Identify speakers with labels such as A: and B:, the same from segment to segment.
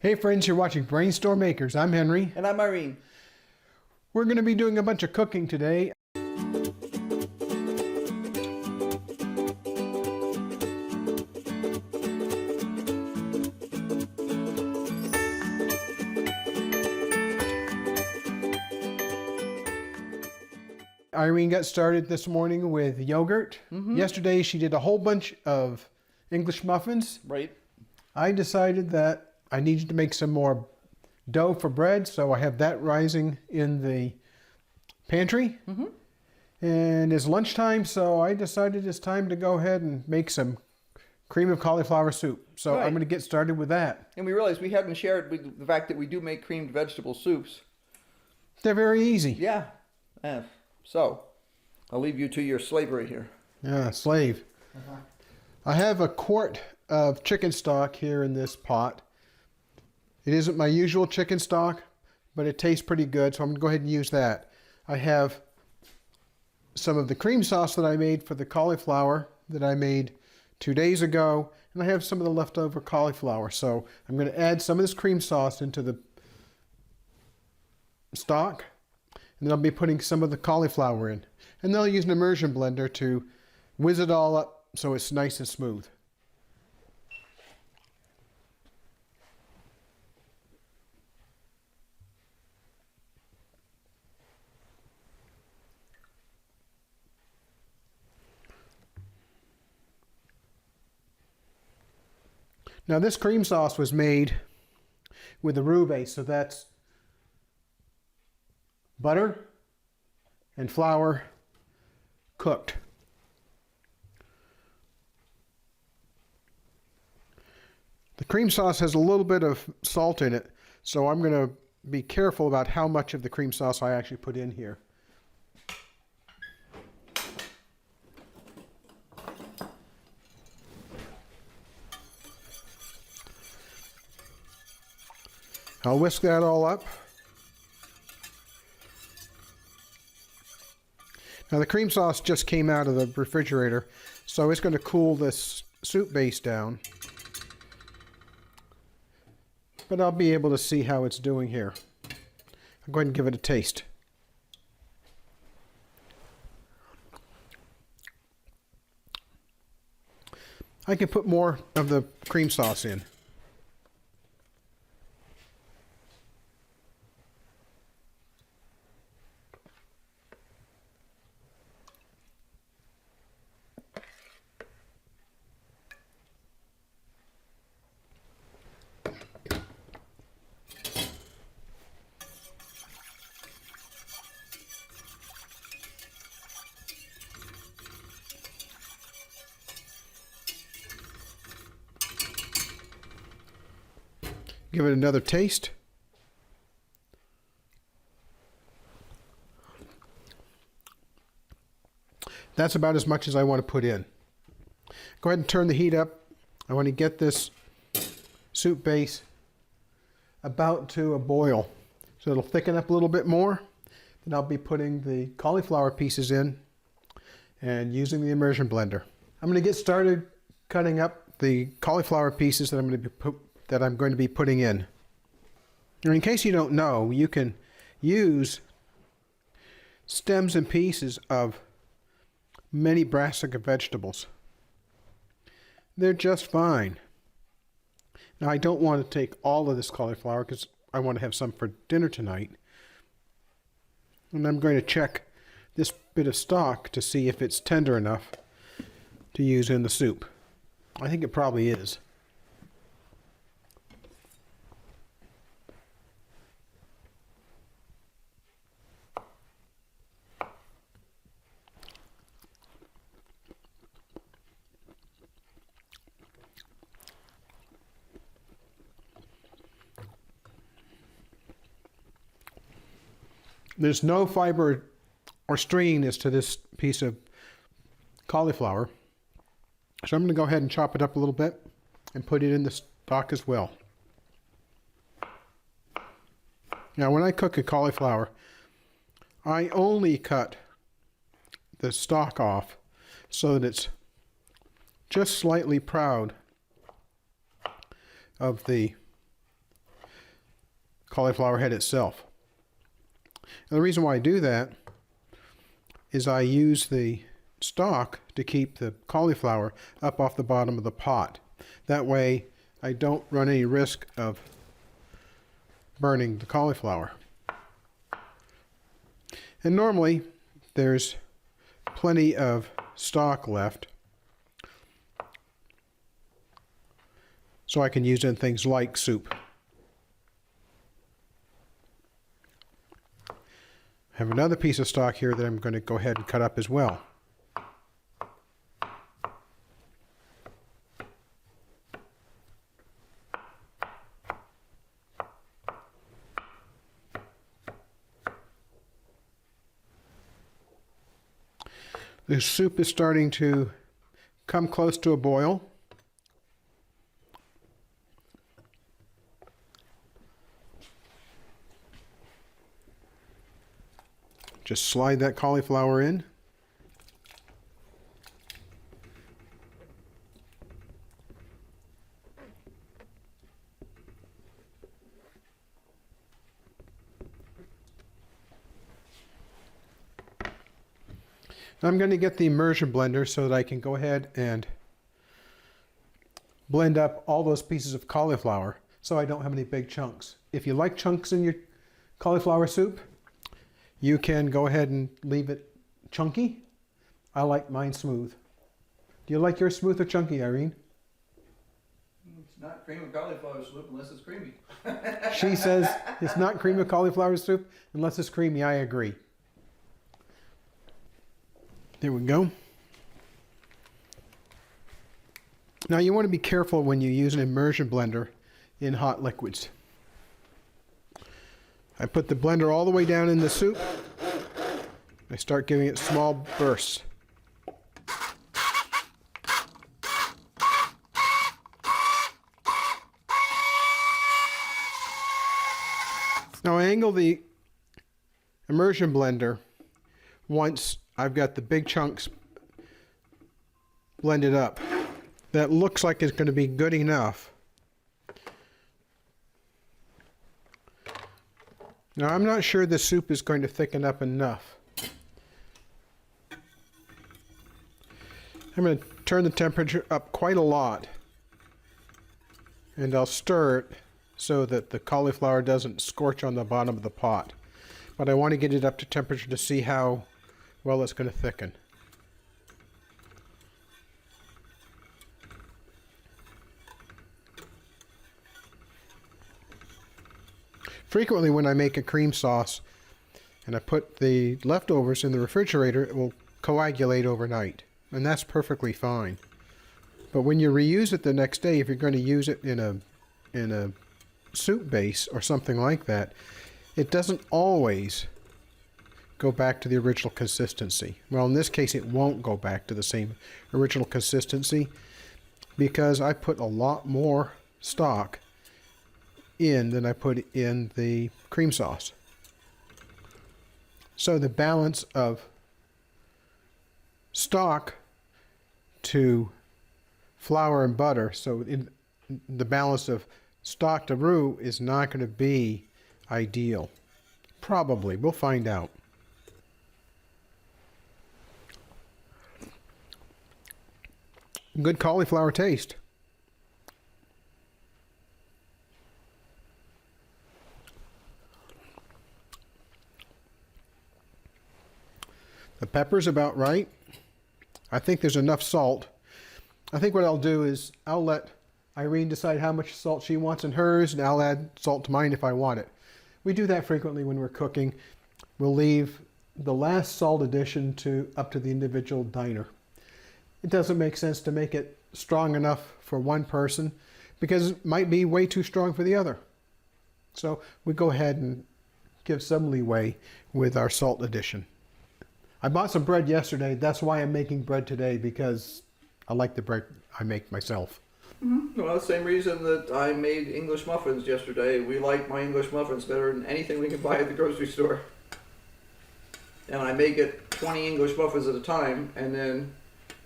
A: Hey friends, you're watching BrainStormAcres. I'm Henry.
B: And I'm Irene.
A: We're going to be doing a bunch of cooking today. Irene got started this morning with yogurt. Yesterday she did a whole bunch of English muffins.
B: Right.
A: I decided that I needed to make some more dough for bread, so I have that rising in the pantry. And it's lunchtime, so I decided it's time to go ahead and make some cream of cauliflower soup. So I'm going to get started with that.
B: And we realized we hadn't shared with the fact that we do make creamed vegetable soups.
A: They're very easy.
B: Yeah. So I'll leave you to your slavery here.
A: Yeah, slave. I have a quart of chicken stock here in this pot. It isn't my usual chicken stock, but it tastes pretty good, so I'm going to go ahead and use that. I have some of the cream sauce that I made for the cauliflower that I made 2 days ago, and I have some of the leftover cauliflower. So I'm going to add some of this cream sauce into the stock, and then I'll be putting some of the cauliflower in. And then I'll use an immersion blender to whiz it all up so it's nice and smooth. Now this cream sauce was made with a roux base, so that's butter and flour cooked. The cream sauce has a little bit of salt in it, so I'm going to be careful about how much of the cream sauce I actually put in here. I'll whisk that all up. Now the cream sauce just came out of the refrigerator, so it's going to cool this soup base down. But I'll be able to see how it's doing here. I'll go ahead and give it a taste. I can put more of the cream sauce in. Give it another taste. That's about as much as I want to put in. Go ahead and turn the heat up. I want to get this soup base about to a boil, so it'll thicken up a little bit more. Then I'll be putting the cauliflower pieces in and using the immersion blender. I'm going to get started cutting up the cauliflower pieces that I'm going to be putting in. And in case you don't know, you can use stems and pieces of many brassica vegetables. They're just fine. Now I don't want to take all of this cauliflower because I want to have some for dinner tonight. And I'm going to check this bit of stock to see if it's tender enough to use in the soup. I think it probably is. There's no fiber or stringiness to this piece of cauliflower. So I'm going to go ahead and chop it up a little bit and put it in the stock as well. Now when I cook a cauliflower, I only cut the stalk off so that it's just slightly proud of the cauliflower head itself. And the reason why I do that is I use the stalk to keep the cauliflower up off the bottom of the pot. That way I don't run any risk of burning the cauliflower. And normally there's plenty of stalk left, so I can use it in things like soup. I have another piece of stalk here that I'm going to go ahead and cut up as well. The soup is starting to come close to a boil. Just slide that cauliflower in. I'm going to get the immersion blender so that I can go ahead and blend up all those pieces of cauliflower so I don't have any big chunks. If you like chunks in your cauliflower soup, you can go ahead and leave it chunky. I like mine smooth. Do you like yours smooth or chunky, Irene?
B: It's not cream of cauliflower soup unless it's creamy.
A: She says it's not cream of cauliflower soup unless it's creamy. I agree. There we go. Now you want to be careful when you use an immersion blender in hot liquids. I put the blender all the way down in the soup. I start giving it small bursts. Now I angle the immersion blender once I've got the big chunks blended up. That looks like it's going to be good enough. Now I'm not sure the soup is going to thicken up enough. I'm going to turn the temperature up quite a lot, and I'll stir it so that the cauliflower doesn't scorch on the bottom of the pot. But I want to get it up to temperature to see how well it's going to thicken. Frequently when I make a cream sauce and I put the leftovers in the refrigerator, it will coagulate overnight, and that's perfectly fine. But when you reuse it the next day, if you're going to use it in a soup base or something like that, it doesn't always go back to the original consistency. Well, in this case, it won't go back to the same original consistency because I put a lot more stock in than I put in the cream sauce. So the balance of stock to flour and butter, so the balance of stock to roux is not going to be ideal. Probably. We'll find out. Good cauliflower taste. The pepper's about right. I think there's enough salt. I think what I'll do is I'll let Irene decide how much salt she wants in hers, and I'll add salt to mine if I want it. We do that frequently when we're cooking. We'll leave the last salt addition up to the individual diner. It doesn't make sense to make it strong enough for one person because it might be way too strong for the other. So we go ahead and give some leeway with our salt addition. I bought some bread yesterday. That's why I'm making bread today, because I like the bread I make myself.
B: Mm-hmm. Well, the same reason that I made English muffins yesterday. We like my English muffins better than anything we can buy at the grocery store. And I make it 20 English muffins at a time and then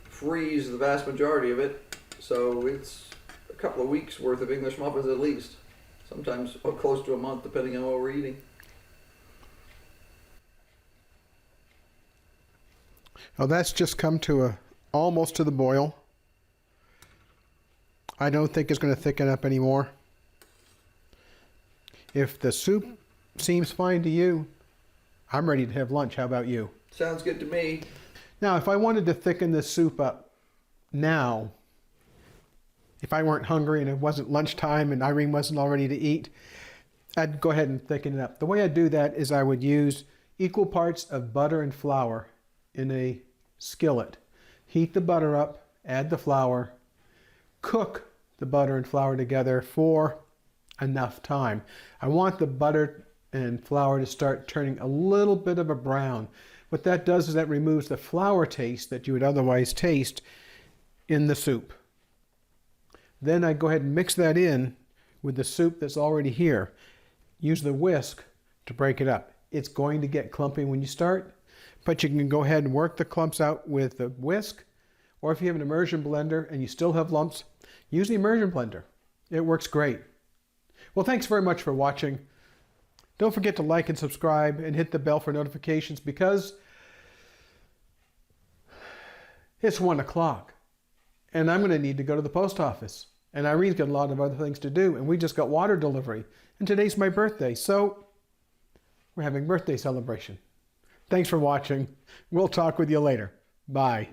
B: freeze the vast majority of it. So it's a couple of weeks worth of English muffins at least. Sometimes close to a month, depending on what we're eating.
A: Well, that's just come to almost to the boil. I don't think it's going to thicken up anymore. If the soup seems fine to you, I'm ready to have lunch. How about you?
B: Sounds good to me.
A: Now, if I wanted to thicken this soup up now, if I weren't hungry and it wasn't lunchtime and Irene wasn't all ready to eat, I'd go ahead and thicken it up. The way I do that is I would use equal parts of butter and flour in a skillet. Heat the butter up, add the flour, cook the butter and flour together for enough time. I want the butter and flour to start turning a little bit of a brown. What that does is that removes the flour taste that you would otherwise taste in the soup. Then I go ahead and mix that in with the soup that's already here. Use the whisk to break it up. It's going to get clumpy when you start, but you can go ahead and work the clumps out with the whisk, or if you have an immersion blender and you still have lumps, use the immersion blender. It works great. Well, thanks very much for watching. Don't forget to like and subscribe and hit the bell for notifications because it's 1 o'clock and I'm going to need to go to the post office. And Irene's got a lot of other things to do, and we just got water delivery. And today's my birthday, so we're having birthday celebration. Thanks for watching. We'll talk with you later. Bye.